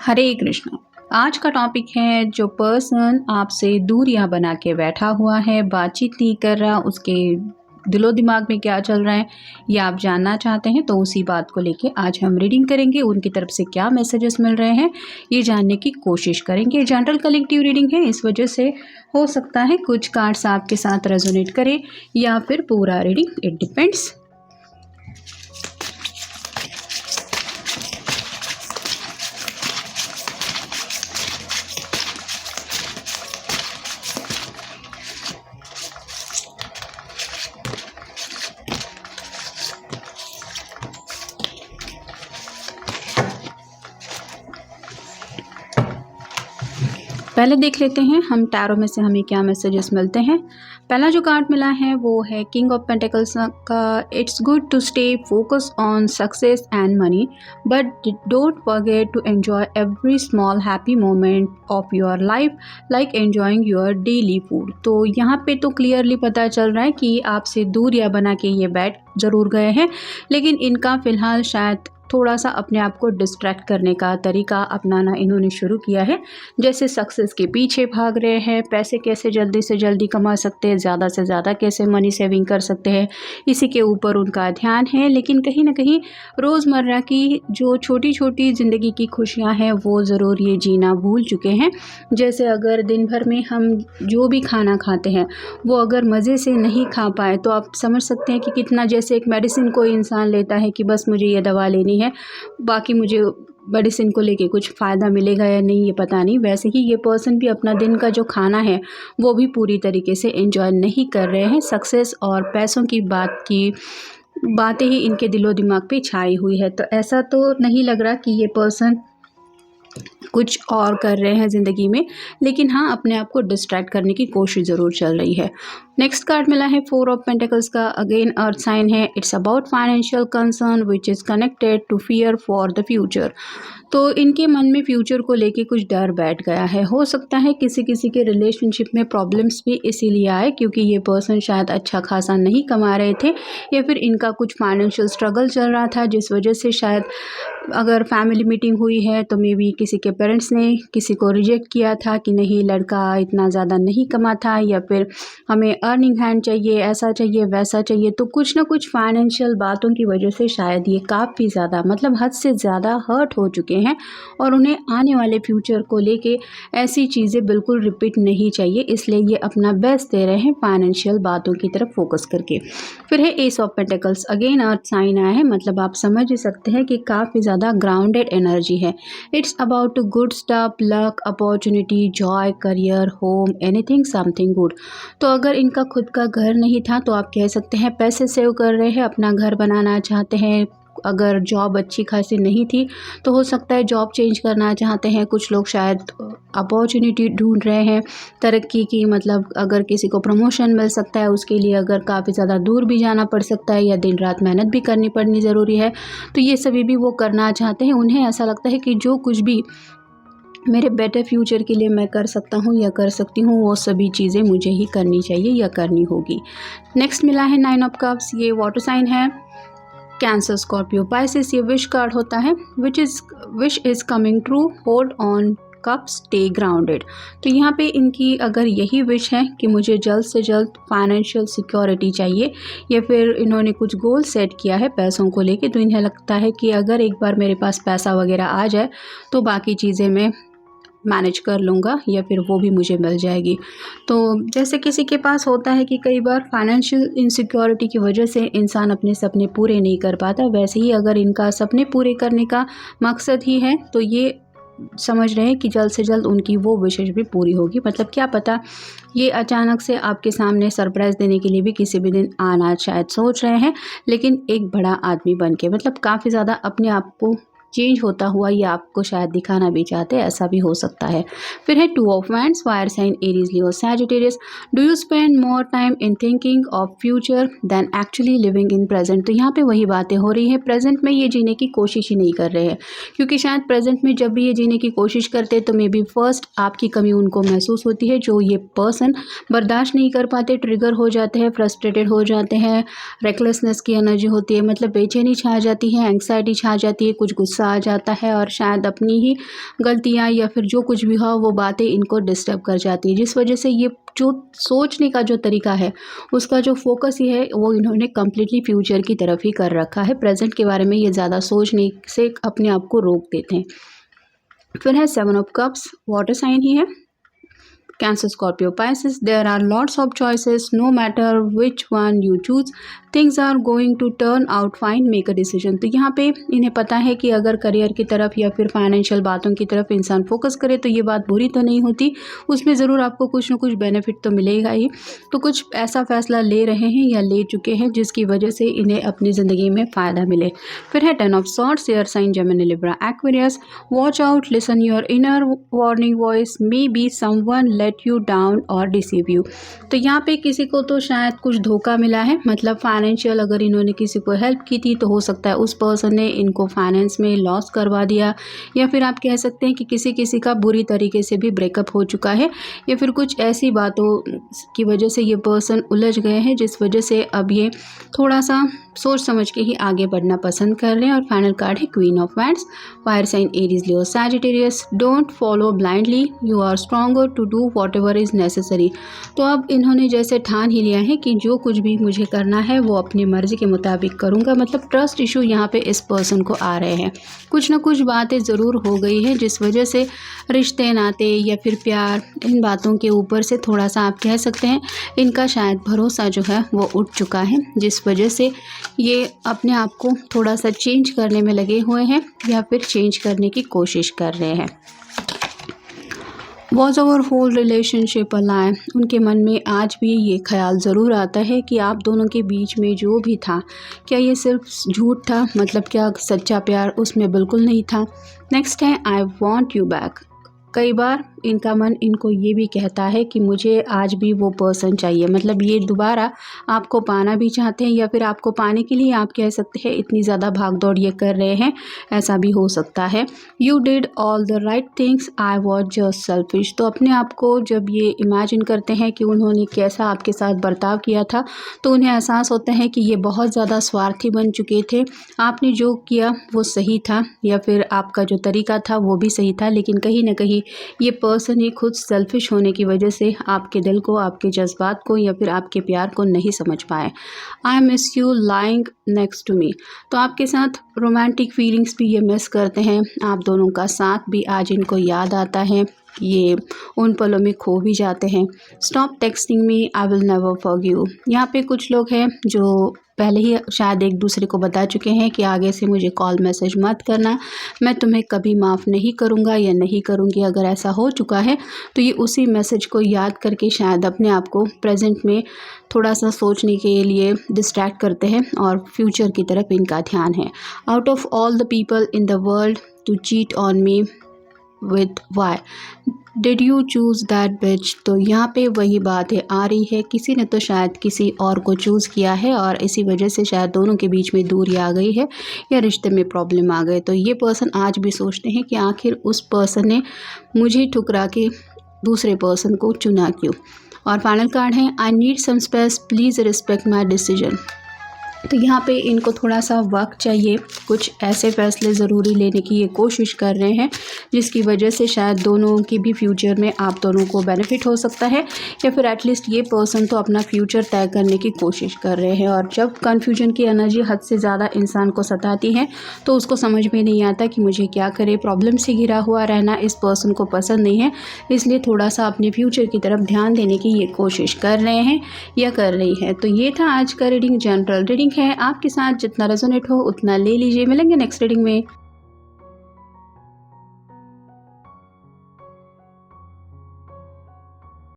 हरे कृष्णा। आज का टॉपिक है जो पर्सन आपसे दूरियां बना के बैठा हुआ है, बातचीत नहीं कर रहा, उसके दिलो दिमाग में क्या चल रहा है ये आप जानना चाहते हैं, तो उसी बात को लेके आज हम रीडिंग करेंगे। उनकी तरफ से क्या मैसेजेस मिल रहे हैं ये जानने की कोशिश करेंगे। जनरल कलेक्टिव रीडिंग है, इस वजह से हो सकता है कुछ कार्ड्स आपके साथ रेजोनेट करे या फिर पूरा रीडिंग, इट डिपेंड्स। पहले देख लेते हैं हम टैरो में से हमें क्या मैसेजेस मिलते हैं। पहला जो कार्ड मिला है वो है किंग ऑफ पेंटिकल्स का। It's good to stay focus on success and money but don't forget to enjoy every small happy moment of your life like enjoying your daily food. तो यहाँ पे तो क्लियरली पता चल रहा है कि आपसे दूर या बना के ये बैठ ज़रूर गए हैं, लेकिन इनका फ़िलहाल शायद थोड़ा सा अपने आप को डिस्ट्रैक्ट करने का तरीका अपनाना इन्होंने शुरू किया है। जैसे सक्सेस के पीछे भाग रहे हैं, पैसे कैसे जल्दी से जल्दी कमा सकते हैं, ज़्यादा से ज़्यादा कैसे मनी सेविंग कर सकते हैं, इसी के ऊपर उनका ध्यान है। लेकिन कहीं ना कहीं रोज़मर्रा की जो छोटी छोटी ज़िंदगी की खुशियाँ हैं वो ज़रूर ये जीना भूल चुके हैं। जैसे अगर दिन भर में हम जो भी खाना खाते हैं वो अगर मज़े से नहीं खा पाए तो आप समझ सकते हैं कि कितना, जैसे एक मेडिसिन कोई इंसान लेता है कि बस मुझे ये दवा लेनी है, बाकी मुझे मेडिसिन को लेके कुछ फ़ायदा मिलेगा या नहीं ये पता नहीं, वैसे ही ये पर्सन भी अपना दिन का जो खाना है वो भी पूरी तरीके से एंजॉय नहीं कर रहे हैं। सक्सेस और पैसों की बातें ही इनके दिलो दिमाग पे छाई हुई है। तो ऐसा तो नहीं लग रहा कि ये पर्सन कुछ और कर रहे हैं ज़िंदगी में, लेकिन हाँ अपने आप को डिस्ट्रैक्ट करने की कोशिश ज़रूर चल रही है। नेक्स्ट कार्ड मिला है 4 ऑफ पेंटिकल्स का। अगेन अर्थ साइन है। It's about financial concern which is connected to fear for the future. तो इनके मन में फ्यूचर को लेके कुछ डर बैठ गया है। हो सकता है किसी किसी के रिलेशनशिप में प्रॉब्लम्स भी इसीलिए आए क्योंकि ये पर्सन शायद अच्छा खासा नहीं कमा रहे थे या फिर इनका कुछ फाइनेंशियल स्ट्रगल चल रहा था, जिस वजह से शायद अगर फैमिली मीटिंग हुई है तो मे बी किसी के पेरेंट्स ने किसी को रिजेक्ट किया था कि नहीं लड़का इतना ज़्यादा नहीं कमाता या फिर हमें अर्निंग हैंड चाहिए, ऐसा चाहिए वैसा चाहिए। तो कुछ ना कुछ फाइनेंशियल बातों की वजह से शायद ये काफ़ी ज़्यादा मतलब हद से ज़्यादा हर्ट हो चुके हैं और उन्हें आने वाले फ्यूचर को लेके ऐसी चीज़ें बिल्कुल रिपीट नहीं चाहिए, इसलिए ये अपना बेस्ट दे रहे हैं फाइनेंशियल बातों की तरफ फोकस करके। फिर है ace of pentacles. Again earth sign आया है, मतलब आप समझ ही सकते हैं कि काफ़ी ज़्यादा ग्राउंडेड एनर्जी है। It's about good stuff, luck, opportunity, Joy, career, home, anything something good. तो अगर इनका खुद का घर नहीं था तो आप कह सकते हैं पैसे सेव कर रहे हैं, अपना घर बनाना चाहते हैं। अगर जॉब अच्छी खासी नहीं थी तो हो सकता है जॉब चेंज करना चाहते हैं। कुछ लोग शायद अपॉर्चुनिटी ढूंढ रहे हैं तरक्की की, मतलब अगर किसी को प्रमोशन मिल सकता है उसके लिए अगर काफ़ी ज़्यादा दूर भी जाना पड़ सकता है या दिन रात मेहनत भी करनी पड़नी ज़रूरी है, तो ये सभी भी वो करना चाहते हैं। उन्हें ऐसा लगता है कि जो कुछ भी मेरे बेटर फ्यूचर के लिए मैं कर सकता हूँ या कर सकती हूँ वो सभी चीज़ें मुझे ही करनी चाहिए या करनी होगी। नेक्स्ट मिला है 9 ऑफ कप्स। ये वाटर साइन है। Cancer, Scorpio, Pisces. ये विश कार्ड होता है। Wish is coming true, hold on cup, stay grounded. तो यहाँ पे इनकी अगर यही विश है कि मुझे जल्द से जल्द फाइनेंशियल सिक्योरिटी चाहिए या फिर इन्होंने कुछ गोल सेट किया है पैसों को लेके, तो इन्हें लगता है कि अगर एक बार मेरे पास पैसा वगैरह आ जाए तो बाकी चीज़ें मैं मैनेज कर लूँगा या फिर वो भी मुझे मिल जाएगी। तो जैसे किसी के पास होता है कि कई बार फाइनेंशियल इनसिक्योरिटी की वजह से इंसान अपने सपने पूरे नहीं कर पाता, वैसे ही अगर इनका सपने पूरे करने का मकसद ही है तो ये समझ रहे हैं कि जल्द से जल्द उनकी वो विशेष भी पूरी होगी। मतलब क्या पता ये अचानक से आपके सामने सरप्राइज़ देने के लिए भी किसी भी दिन आना शायद सोच रहे हैं, लेकिन एक बड़ा आदमी बन के, मतलब काफ़ी ज़्यादा अपने आप को चेंज होता हुआ ये आपको शायद दिखाना भी चाहते हैं, ऐसा भी हो सकता है। फिर है 2 of wands, fire sign, Aries, Leo, Sagittarius. Do you spend more time in thinking of future than actually living in present. तो यहाँ पे वही बातें हो रही हैं, प्रेजेंट में ये जीने की कोशिश ही नहीं कर रहे हैं, क्योंकि शायद प्रेजेंट में जब भी ये जीने की कोशिश करते हैं तो मे बी फर्स्ट आपकी कमी उनको महसूस होती है, जो ये पर्सन बर्दाश्त नहीं कर पाते, ट्रिगर हो जाते हैं, फ्रस्ट्रेटेड हो जाते हैं, रेकलेसनेस की एनर्जी होती है, मतलब बेचैनी छा जाती है, एंग्जाइटी छा जाती है, कुछ गुस्सा गुस्सा आ जाता है और शायद अपनी ही गलतियाँ या फिर जो कुछ भी हो वो बातें इनको डिस्टर्ब कर जाती है, जिस वजह से ये जो सोचने का जो तरीका है उसका जो फोकस ये है वो इन्होंने कम्प्लीटली फ्यूचर की तरफ ही कर रखा है। प्रेजेंट के बारे में ये ज़्यादा सोचने से अपने आप को रोक देते हैं। फिर है 7 ऑफ कप्स, वाटर साइन ही है। Cancer, Scorpio, Pisces, there are lots of choices. No matter which one you choose, things are going to turn out fine. Make a decision. तो यहाँ पे इन्हें पता है कि अगर करियर की तरफ या फिर फाइनेंशियल बातों की तरफ इंसान फोकस करे तो ये बात बुरी तो नहीं होती, उसमें ज़रूर आपको कुछ ना कुछ बेनिफिट तो मिलेगा ही। तो कुछ ऐसा फैसला ले रहे हैं या ले चुके हैं जिसकी वजह से इन्हें अपनी ज़िंदगी में फ़ायदा मिले। फिर है 10 of swords, air sign, Gemini, Libra, Aquarius. Watch out, listen your inner warning voice, may be someone let you down और डिसीव यू। तो यहाँ पे किसी को तो शायद कुछ धोखा मिला है, मतलब फाइनेंशियल अगर इन्होंने किसी को हेल्प की थी तो हो सकता है उस पर्सन ने इनको फाइनेंस में लॉस करवा दिया, या फिर आप कह सकते हैं कि किसी का बुरी तरीके से भी ब्रेकअप हो चुका है, या फिर कुछ ऐसी बातों की वजह से ये पर्सन उलझ गए हैं जिस वजह से अब ये थोड़ा सा सोच समझ के ही आगे बढ़ना पसंद कर रहे हैं। और फाइनल कार्ड है queen of wands, fire sign, Aries, Leo, Sagittarius. Don't follow blindly, you are stronger to do whatever is necessary. तो अब इन्होंने जैसे ठान ही लिया है कि जो कुछ भी मुझे करना है वो अपनी मर्ज़ी के मुताबिक करूँगा। मतलब ट्रस्ट इशू यहाँ पे इस पर्सन को आ रहे हैं, कुछ ना कुछ बातें ज़रूर हो गई है जिस वजह से रिश्ते नाते या फिर प्यार, इन बातों के ऊपर से थोड़ा सा आप कह सकते हैं इनका शायद भरोसा जो है वो उठ चुका है, जिस वजह से ये अपने आप को थोड़ा सा चेंज करने में लगे हुए हैं या फिर चेंज करने की कोशिश कर रहे हैं। वॉज ओवर होल रिलेशनशिप अलाइ, उनके मन में आज भी ये ख्याल ज़रूर आता है कि आप दोनों के बीच में जो भी था क्या ये सिर्फ झूठ था, मतलब क्या सच्चा प्यार उसमें बिल्कुल नहीं था। नेक्स्ट है आई वॉन्ट यू बैक। कई बार इनका मन इनको ये भी कहता है कि मुझे आज भी वो पर्सन चाहिए, मतलब ये दोबारा आपको पाना भी चाहते हैं या फिर आपको पाने के लिए आप कह सकते हैं इतनी ज़्यादा भाग दौड़ ये कर रहे हैं, ऐसा भी हो सकता है। You did all the right things, I was just selfish. तो अपने आप को जब ये इमेजिन करते हैं कि उन्होंने कैसा आपके साथ बर्ताव किया था तो उन्हें एहसास होता है कि ये बहुत ज़्यादा स्वार्थी बन चुके थे। आपने जो किया वो सही था या फिर आपका जो तरीका था वो भी सही था, लेकिन कहीं ना कहीं ये पर्सन ही खुद सेल्फिश होने की वजह से आपके दिल को, आपके जज्बात को या फिर आपके प्यार को नहीं समझ पाए। I miss you lying next to me. तो आपके साथ रोमांटिक फीलिंग्स भी ये मिस करते हैं, आप दोनों का साथ भी आज इनको याद आता है, ये उन पलों में खो भी जाते हैं। Stop texting me, I will never forgive. यहाँ पे कुछ लोग हैं जो पहले ही शायद एक दूसरे को बता चुके हैं कि आगे से मुझे कॉल मैसेज मत करना, मैं तुम्हें कभी माफ़ नहीं करूँगा या नहीं करूँगी। अगर ऐसा हो चुका है तो ये उसी मैसेज को याद करके शायद अपने आप को प्रेजेंट में थोड़ा सा सोचने के लिए डिस्ट्रैक्ट करते हैं और फ्यूचर की तरफ इनका ध्यान है। Out of all the people in the world to cheat on me with why did you choose that bitch. तो यहाँ पे वही बात है आ रही है, किसी ने तो शायद किसी और को चूज़ किया है और इसी वजह से शायद दोनों के बीच में दूरी आ गई है या रिश्ते में प्रॉब्लम आ गए। तो ये पर्सन आज भी सोचते हैं कि आखिर उस पर्सन ने मुझे ठुकरा के दूसरे पर्सन को चुना क्यों। और फाइनल कार्ड है I need some space, please respect my decision. तो यहाँ पे इनको थोड़ा सा वक्त चाहिए, कुछ ऐसे फैसले ज़रूरी लेने की ये कोशिश कर रहे हैं जिसकी वजह से शायद दोनों की भी फ्यूचर में आप दोनों को बेनिफिट हो सकता है, या फिर एटलीस्ट ये पर्सन तो अपना फ्यूचर तय करने की कोशिश कर रहे हैं। और जब कन्फ्यूजन की एनर्जी हद से ज़्यादा इंसान को सताती है तो उसको समझ में नहीं आता कि मुझे क्या करे। प्रॉब्लम से घिरा हुआ रहना इस पर्सन को पसंद नहीं है, इसलिए थोड़ा सा अपने फ्यूचर की तरफ ध्यान देने की ये कोशिश कर रहे हैं या कर रही है। तो ये था आज का रीडिंग, जनरल रीडिंग है, आपके साथ जितना रेजोनेट हो उतना ले लीजिए। मिलेंगे नेक्स्ट रीडिंग में।